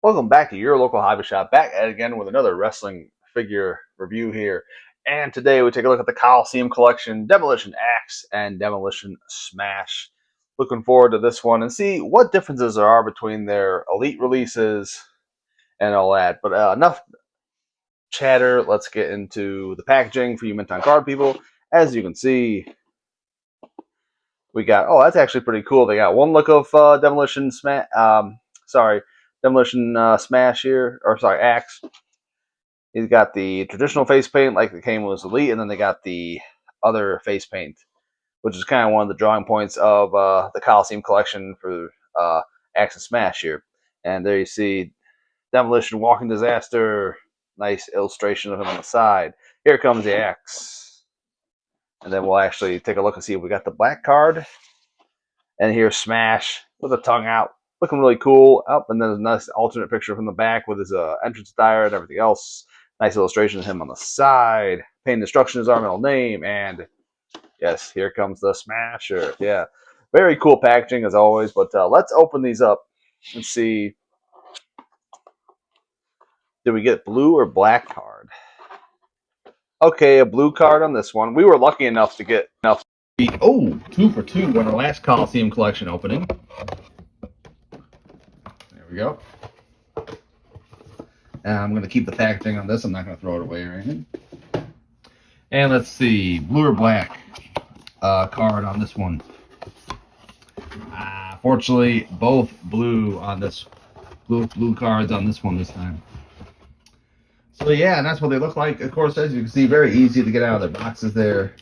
Welcome back to your local hobby shop. Back at again with another wrestling figure review here. And today we take a look at the Coliseum collection, Demolition Axe and Demolition Smash. Looking forward to this one and see what differences there are between their elite releases and all that. But enough chatter. Let's get into the packaging for you Mint on Card people. As you can see, we got, oh, that's actually pretty cool. They got one look of Demolition Smash. Demolition Smash here, or sorry, Axe. He's got the traditional face paint like the came with Elite, and then they got the other face paint, which is kind of one of the drawing points of the Coliseum collection for Axe and Smash here. And there you see Demolition Walking Disaster. Nice illustration of him on the side. Here comes the Axe. And then we'll actually take a look and see if we got the black card. And here's Smash with a tongue out. Looking really cool. Up, and then there's a nice alternate picture from the back with his entrance attire and everything else. Nice illustration of him on the side. Paint Destruction is our middle name. And yes, here comes the Smasher. Yeah, very cool packaging as always. But let's open these up and see. Did we get blue or black card? Okay, a blue card on this one. We were lucky enough to get enough. Oh, 2 for 2 on our last Coliseum collection opening. There we go. And I'm going to keep the packaging on this. I'm not going to throw it away or anything. And let's see, blue or black card on this one. Fortunately, both blue on this. Blue cards on this one this time. So yeah, and that's what they look like. Of course, as you can see, very easy to get out of their boxes there.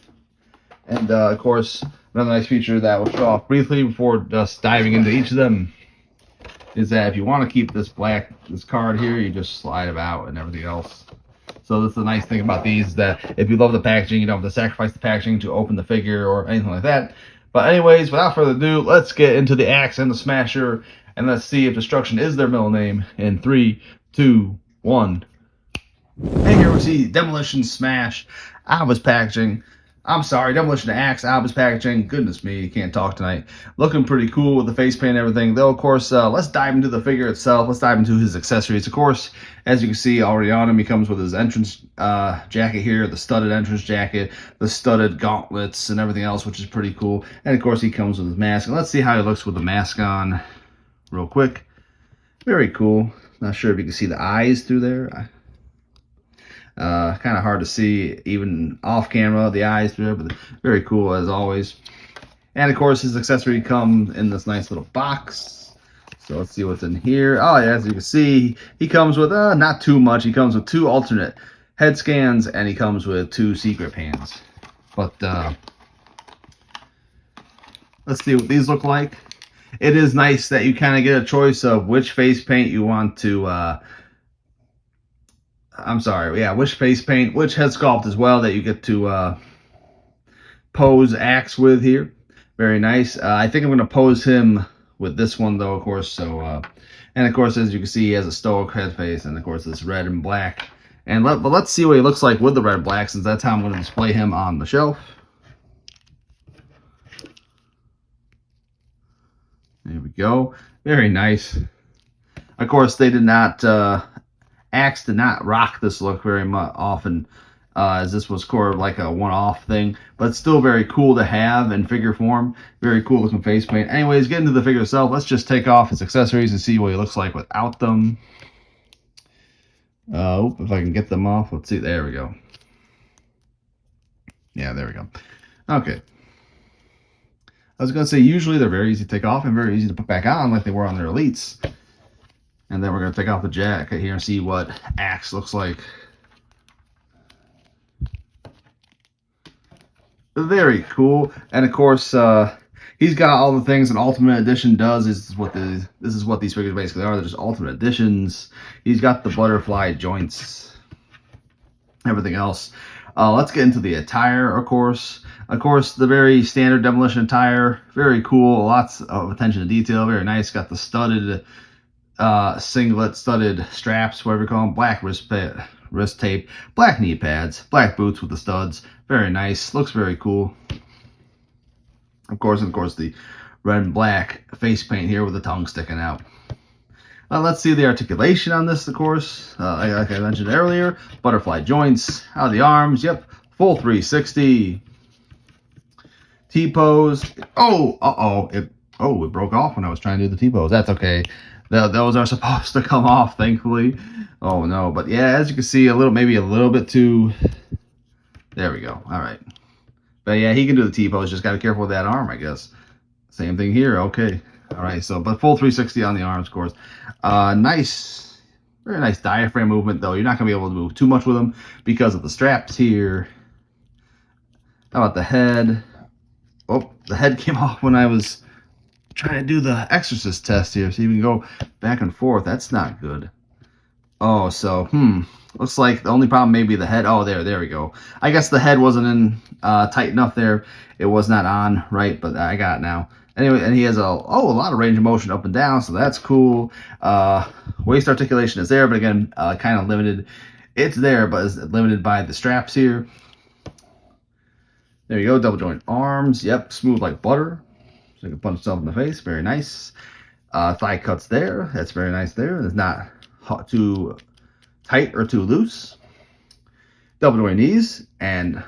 And of course, another nice feature that we'll show off briefly before just diving into each of them is that if you want to keep this card here, you just slide it out and everything else. So that's the nice thing about these, is that if you love the packaging, you don't have to sacrifice the packaging to open the figure or anything like that. But anyways, without further ado, let's get into the Axe and the Smasher, and let's see if Destruction is their middle name in 3, 2, 1. And here we see Demolition Smash out of his packaging. I'm sorry, Demolition Axe out of his packaging. Goodness me, can't talk tonight. Looking pretty cool with the face paint and everything. Though, of course, let's dive into the figure itself. Let's dive into his accessories. Of course, as you can see already on him, he comes with his entrance jacket here, the studded entrance jacket, the studded gauntlets, and everything else, which is pretty cool. And, of course, he comes with his mask. And let's see how he looks with the mask on real quick. Very cool. Not sure if you can see the eyes through there. Kind of hard to see even off camera, the eyes through there, but very cool as always. And of course, his accessory comes in this nice little box. So let's see what's in here. Oh, yeah, as you can see, he comes with not too much. He comes with 2 alternate head scans, and he comes with 2 secret pans. But let's see what these look like. It is nice that you kind of get a choice of which face paint you want to which face paint, which head sculpt as well that you get to pose Axe with here. Very nice. I think I'm going to pose him with this one, though, of course. So, and of course, as you can see, he has a stoic head face, and of course, this red and black. And but let's see what he looks like with the red and black, since that's how I'm going to display him on the shelf. There we go. Very nice. Of course, they did not. Axe did not rock this look very much often, as this was sort of like a one-off thing, but still very cool to have in figure form. Very cool looking face paint. Anyways, getting to the figure itself, let's just take off his accessories and see what he looks like without them. If I can get them off, let's see. There we go. Yeah, there we go. Okay. I was going to say, usually they're very easy to take off and very easy to put back on like they were on their elites. And then we're going to take off the jacket here and see what Axe looks like. Very cool. And of course, he's got all the things an Ultimate Edition does. This is what these figures basically are. They're just Ultimate Editions. He's got the butterfly joints. Everything else. Let's get into the attire, of course. Of course, the very standard Demolition attire. Very cool. Lots of attention to detail. Very nice. Got the studded singlet, studded straps, whatever you call them, black wrist tape, black knee pads, black boots with the studs. Very nice. Looks very cool. Of course, the red and black face paint here with the tongue sticking out. Let's see the articulation on this, of course. Like I mentioned earlier, butterfly joints, out of the arms. Yep, full 360. T-pose. Oh, it broke off when I was trying to do the T-pose. That's okay. Those are supposed to come off, thankfully. Oh no, but yeah, as you can see, maybe a little bit too. There we go. All right. But yeah, he can do the T-pose. Just got to be careful with that arm, I guess. Same thing here. Okay. All right. So, but full 360 on the arms, of course. Nice, very nice diaphragm movement, though. You're not going to be able to move too much with them because of the straps here. How about the head? Oh, the head came off when I was trying to do the exorcist test here. So you can go back and forth. That's not good. Oh, so, looks like the only problem may be the head. Oh, there we go. I guess the head wasn't in tight enough there. It was not on right, but I got it now. Anyway, and he has a lot of range of motion up and down, so that's cool. Waist articulation is there, but again, kind of limited. It's there, but it's limited by the straps here. There you go, double joint arms. Yep, smooth like butter. So you can punch yourself in the face. Very nice. Thigh cuts there. That's very nice there. It's not too tight or too loose. Double joint knees, and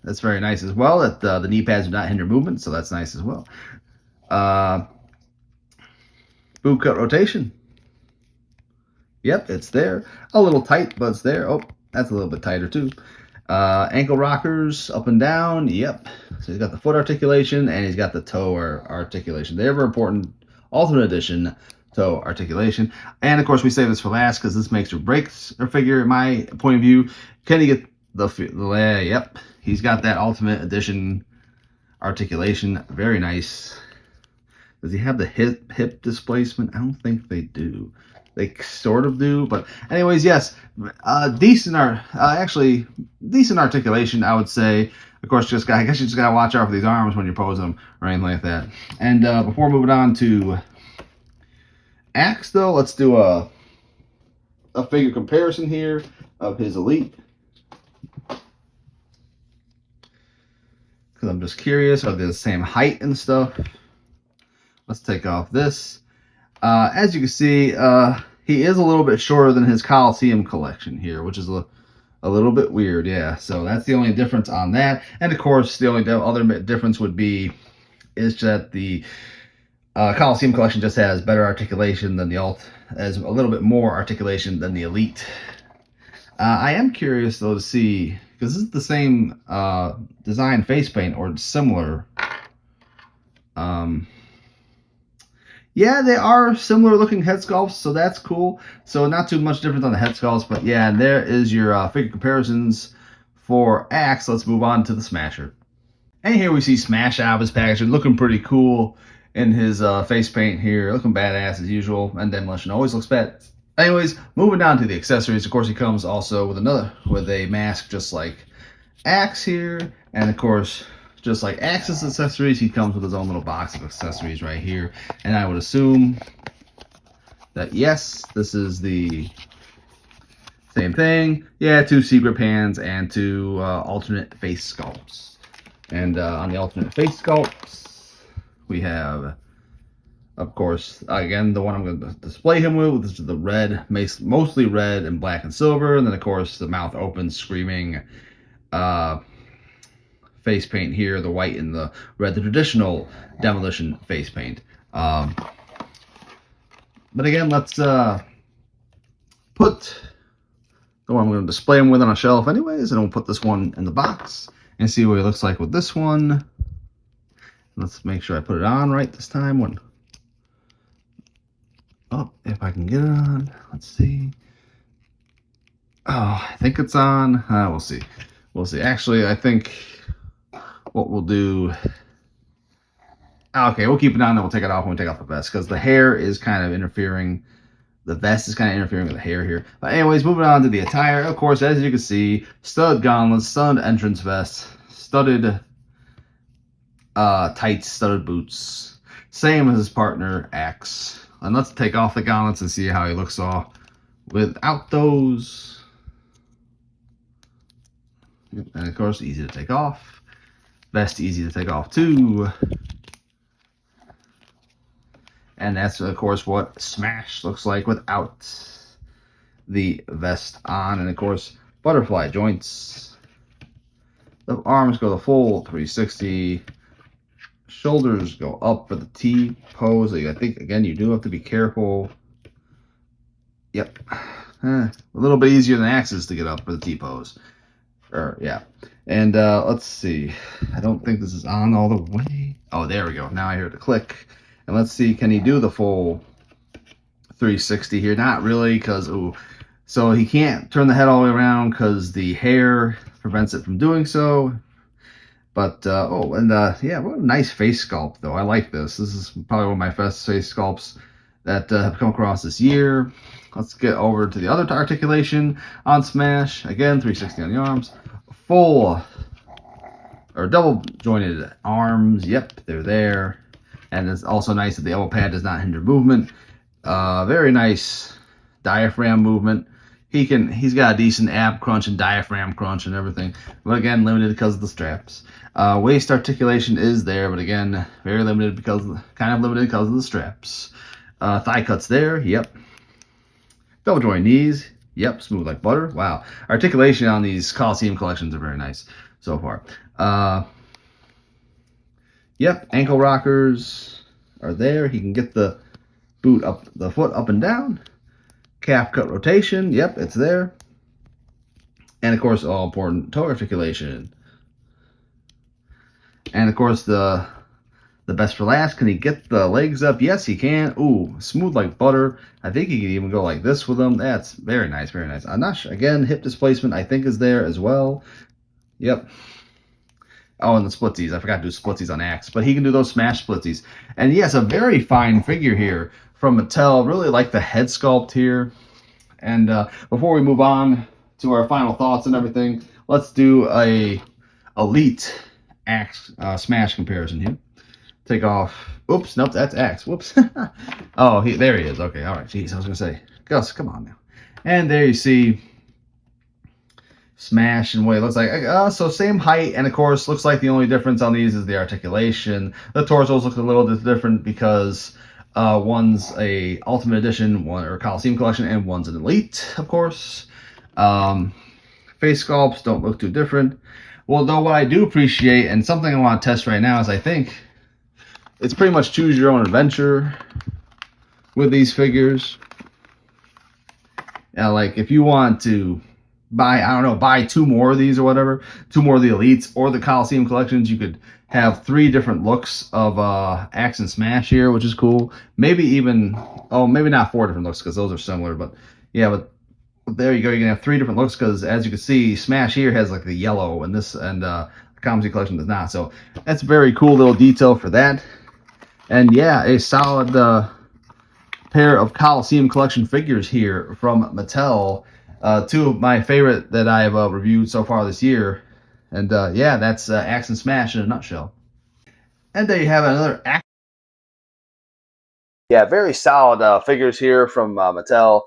that's very nice as well. That the knee pads do not hinder movement, so that's nice as well. Boot cut rotation. Yep, it's there. A little tight, but it's there. Oh, that's a little bit tighter too. Ankle rockers up and down. Yep. So he's got the foot articulation and he's got the toe articulation. They're very important. Ultimate Edition toe articulation. And of course, we save this for last because this makes or breaks our figure. In my point of view, can he get the leg? Yep. He's got that Ultimate Edition articulation. Very nice. Does he have the hip displacement? I don't think they do. They sort of do, but anyways, yes, decent articulation, I would say. Of course, I guess you just gotta watch out for these arms when you're posing them or anything like that. And before moving on to Axe, though, let's do a figure comparison here of his Elite. Because I'm just curious, are they the same height and stuff? Let's take off this. As you can see, he is a little bit shorter than his Coliseum collection here, which is a little bit weird, yeah. So that's the only difference on that. And of course, the only other difference is that the Coliseum collection just has better articulation than the has a little bit more articulation than the Elite. I am curious though to see, because this is the same design face paint or similar. Yeah, they are similar looking head sculpts, so that's cool. So not too much different on the head sculpts, but yeah, and there is your figure comparisons for Axe. Let's move on to the Smasher. And here we see Smash out of his packaging, looking pretty cool in his face paint here, looking badass as usual, and Demolition always looks bad. Anyways, moving on to the accessories. Of course, he comes also with a mask just like Axe here, and of course, just like Axe's accessories, he comes with his own little box of accessories right here. And I would assume that, yes, this is the same thing. Yeah, 2 secret pans and 2 alternate face sculpts. And on the alternate face sculpts, we have, of course, again, the one I'm going to display him with. This is the red, mostly red and black and silver. And then, of course, the mouth open, screaming face paint here, the white and the red, the traditional Demolition face paint. But again, let's put the one I'm going to display him with on a shelf anyways, and we'll put this one in the box and see what he looks like with this one. Let's make sure I put it on right this time. If I can get it on, let's see. Oh, I think it's on. We'll see. We'll see. Actually, I think what we'll do, okay, we'll keep it on, then we'll take it off when we take off the vest, because the hair is kind of interfering, the vest is kind of interfering with the hair here. But anyways, moving on to the attire, of course, as you can see, stud gauntlets, stud entrance vest, studded tights, studded boots, same as his partner, Axe. And let's take off the gauntlets and see how he looks without those. And of course, easy to take off. Vest easy to take off too. And that's, of course, what Smash looks like without the vest on. And, of course, butterfly joints. The arms go the full 360. Shoulders go up for the T pose. I think, again, you do have to be careful. Yep. A little bit easier than Axe's to get up for the T pose. Yeah. And let's see. I don't think this is on all the way. Oh, there we go. Now I hear the click. And let's see, can he do the full 360 here? Not really, because, so he can't turn the head all the way around because the hair prevents it from doing so. But, yeah, what a nice face sculpt, though. I like this. This is probably one of my best face sculpts that have come across this year. Let's get over to the other articulation on Smash. Again, 360 on the arms. Full or double jointed arms. Yep, they're there. And it's also nice that the elbow pad does not hinder movement. Very nice diaphragm movement. He's got a decent ab crunch and diaphragm crunch and everything. But again, limited because of the straps. Waist articulation is there, but again, very limited because of the straps. Thigh cuts there. Yep. Double joint knees. Yep, smooth like butter. Wow. Articulation on these Coliseum collections are very nice so far. Yep, ankle rockers are there. He can get the foot up and down. Calf cut rotation. Yep, it's there. And of course, all important toe articulation. And of course, the best for last. Can he get the legs up? Yes, he can. Ooh, smooth like butter. I think he can even go like this with them. That's very nice, very nice. I'm not sure. Again, hip displacement I think is there as well. Yep. Oh, and the splitsies. I forgot to do splitsies on Axe, but he can do those Smash splitsies. And yes, a very fine figure here from Mattel. Really like the head sculpt here. And before we move on to our final thoughts and everything, let's do a Elite Axe Smash comparison here. Take off. Oops, nope, that's Axe. Whoops. Oh, there he is. Okay, all right. Jeez, I was gonna say, Gus, come on now. And there you see Smash and what it looks like. So same height, and of course, looks like the only difference on these is the articulation. The torsos look a little bit different because one's a Ultimate Edition, or Coliseum Collection, and one's an Elite, of course. Face sculpts don't look too different. Well, though, what I do appreciate, and something I want to test right now, is I think it's pretty much choose your own adventure with these figures. Like if you want to buy 2 more of these or whatever, 2 more of the Elites or the Coliseum collections, you could have 3 different looks of Axe and Smash here, which is cool. Maybe even, maybe not 4 different looks because those are similar, but yeah, but there you go. You can have 3 different looks because, as you can see, Smash here has like the yellow, and the Coliseum collection does not. So that's a very cool little detail for that. And yeah, a solid pair of Coliseum collection figures here from Mattel. 2 of my favorite that I've reviewed so far this year. And yeah, that's Axe and Smash in a nutshell. And there you have another Axe. Yeah, very solid figures here from Mattel.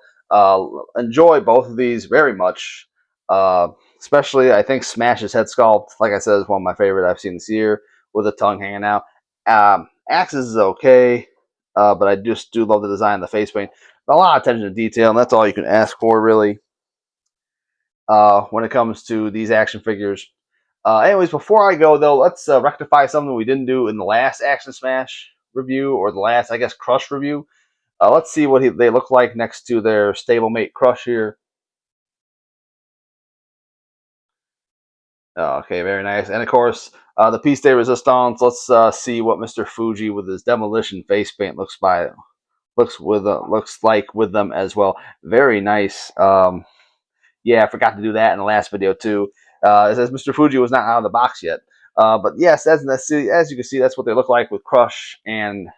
Enjoy both of these very much. Especially, I think Smash's head sculpt, like I said, is one of my favorite I've seen this year, with the tongue hanging out. Axe's is okay, but I just do love the design of the face paint. A lot of attention to detail, and that's all you can ask for, really, when it comes to these action figures. Anyways, before I go, though, let's rectify something we didn't do in the last Action Smash review, or the last, I guess, Crush review. Let's see what they look like next to their stablemate Crush here. Okay, very nice. And of course, the piece de resistance. Let's see what Mr. Fuji with his demolition face paint looks like with them as well. Very nice. Yeah, I forgot to do that in the last video too. It says Mr. Fuji was not out of the box yet. But yes, as you can see, that's what they look like with Crush. And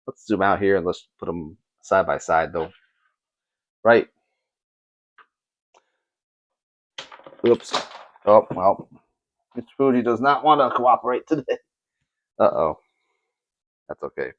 let's zoom out here and let's put them side by side, though. Right. Oops. Oh, well. Mr. Fuji does not want to cooperate today. Uh-oh. That's okay.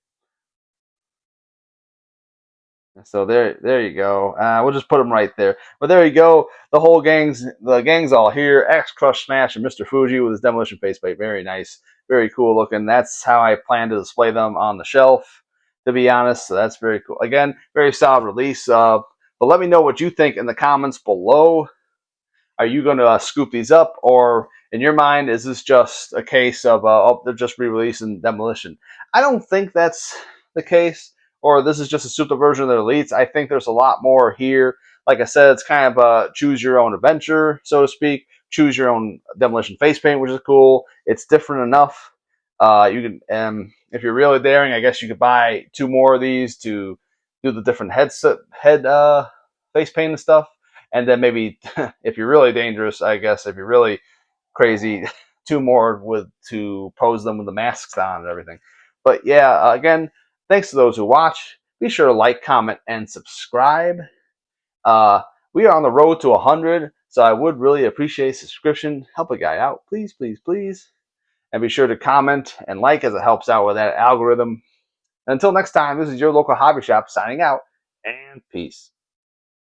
So there you go. We'll just put them right there. But there you go. The gang's all here. Axe, Crush, Smash, and Mr. Fuji with his demolition faceplate. Very nice. Very cool looking. That's how I plan to display them on the shelf. to be honest. So that's very cool. Again, very solid release. But let me know what you think in the comments below. Are you going to scoop these up, or in your mind, is this just a case of oh, they're just re-releasing Demolition? I don't think that's the case, or this is just a souped up version of the Elites. I think there's a lot more here. Like I said, it's kind of a choose your own adventure, so to speak. Choose your own Demolition face paint, which is cool. It's different enough. You can, if you're really daring, I guess you could buy 2 more of these to do the different head face paint and stuff. And then maybe if you're really dangerous, I guess if you're really crazy, 2 more with to pose them with the masks on and everything. But yeah, again, thanks to those who watch. Be sure to like, comment, and subscribe. We are on the road to 100, so I would really appreciate a subscription. Help a guy out, please, please, please. And be sure to comment and like as it helps out with that algorithm. And until next time, this is your local hobby shop signing out, and peace.